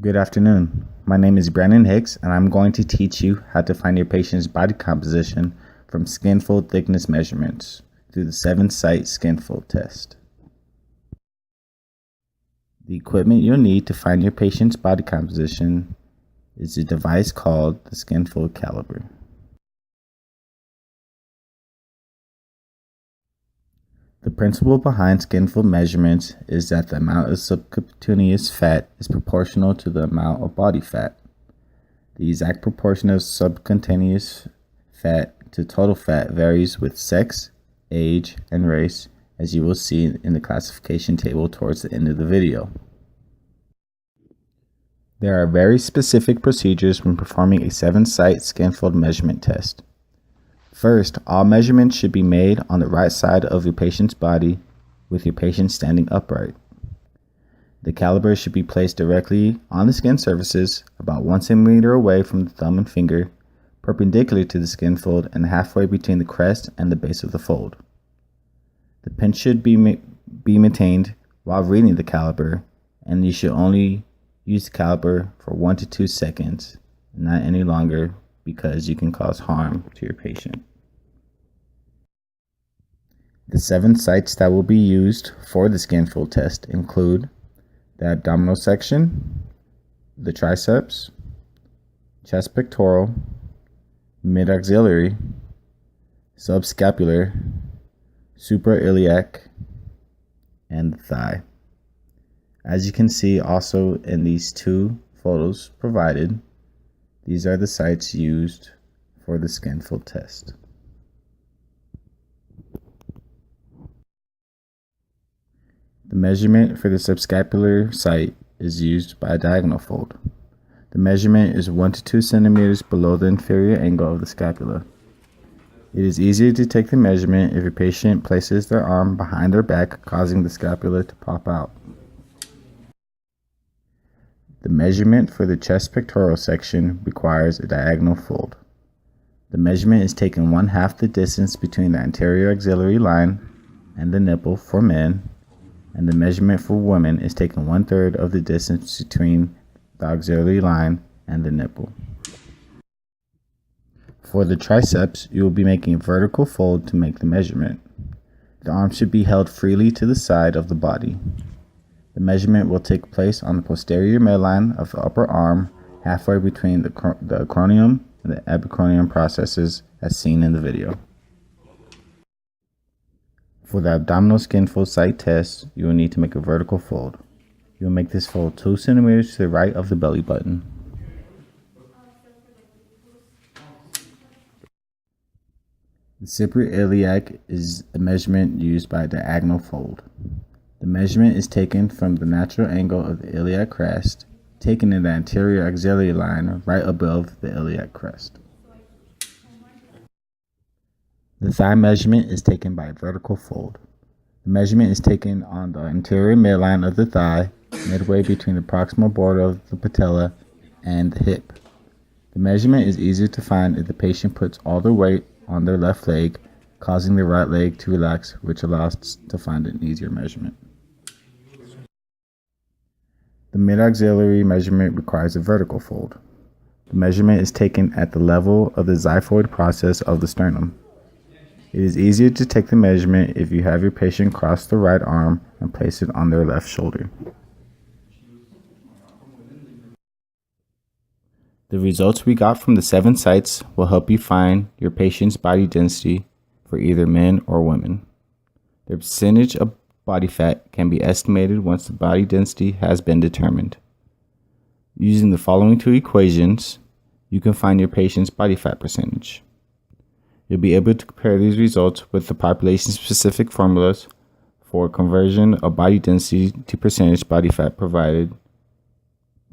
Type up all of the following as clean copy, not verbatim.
Good afternoon. My name is Brandon Hicks, and I'm going to teach you how to find your patient's body composition from skin fold thickness measurements through the 7-site skin fold test. The equipment you'll need to find your patient's body composition is a device called the skin fold caliper. The principle behind skin fold measurements is that the amount of subcutaneous fat is proportional to the amount of body fat. The exact proportion of subcutaneous fat to total fat varies with sex, age, and race, as you will see in the classification table towards the end of the video. There are very specific procedures when performing a 7-site skin fold measurement test. First, all measurements should be made on the right side of your patient's body with your patient standing upright. The caliper should be placed directly on the skin surfaces about 1 centimeter away from the thumb and finger, perpendicular to the skin fold and halfway between the crest and the base of the fold. The pinch should be maintained while reading the caliper, and you should only use the caliper for 1 to 2 seconds, not any longer, because you can cause harm to your patient. The 7 sites that will be used for the skin fold test include the abdominal section, the triceps, chest pectoral, mid-axillary, subscapular, suprailiac, and the thigh. As you can see also in these 2 photos provided, these are the sites used for the skin fold test. The measurement for the subscapular site is used by a diagonal fold. The measurement is 1 to 2 centimeters below the inferior angle of the scapula. It is easier to take the measurement if your patient places their arm behind their back, causing the scapula to pop out. The measurement for the chest pectoral section requires a diagonal fold. The measurement is taken 1/2 the distance between the anterior axillary line and the nipple for men, and the measurement for women is taken 1/3 of the distance between the auxiliary line and the nipple. For the triceps, you will be making a vertical fold to make the measurement. The arm should be held freely to the side of the body. The measurement will take place on the posterior midline of the upper arm, halfway between the acromion and the epicromion processes, as seen in the video. For the abdominal skin fold site test, you will need to make a vertical fold. You will make this fold 2 centimeters to the right of the belly button. The suprailiac is a measurement used by a diagonal fold. The measurement is taken from the natural angle of the iliac crest, taken in the anterior axillary line right above the iliac crest. The thigh measurement is taken by a vertical fold. The measurement is taken on the anterior midline of the thigh, midway between the proximal border of the patella and the hip. The measurement is easier to find if the patient puts all their weight on their left leg, causing the right leg to relax, which allows us to find an easier measurement. The mid-axillary measurement requires a vertical fold. The measurement is taken at the level of the xiphoid process of the sternum. It is easier to take the measurement if you have your patient cross the right arm and place it on their left shoulder. The results we got from the 7 sites will help you find your patient's body density for either men or women. The percentage of body fat can be estimated once the body density has been determined. Using the following 2 equations, you can find your patient's body fat percentage. You'll be able to compare these results with the population-specific formulas for conversion of body density to percentage body fat provided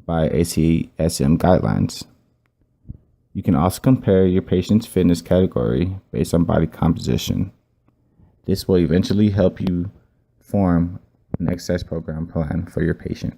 by ACSM guidelines. You can also compare your patient's fitness category based on body composition. This will eventually help you form an exercise program plan for your patient.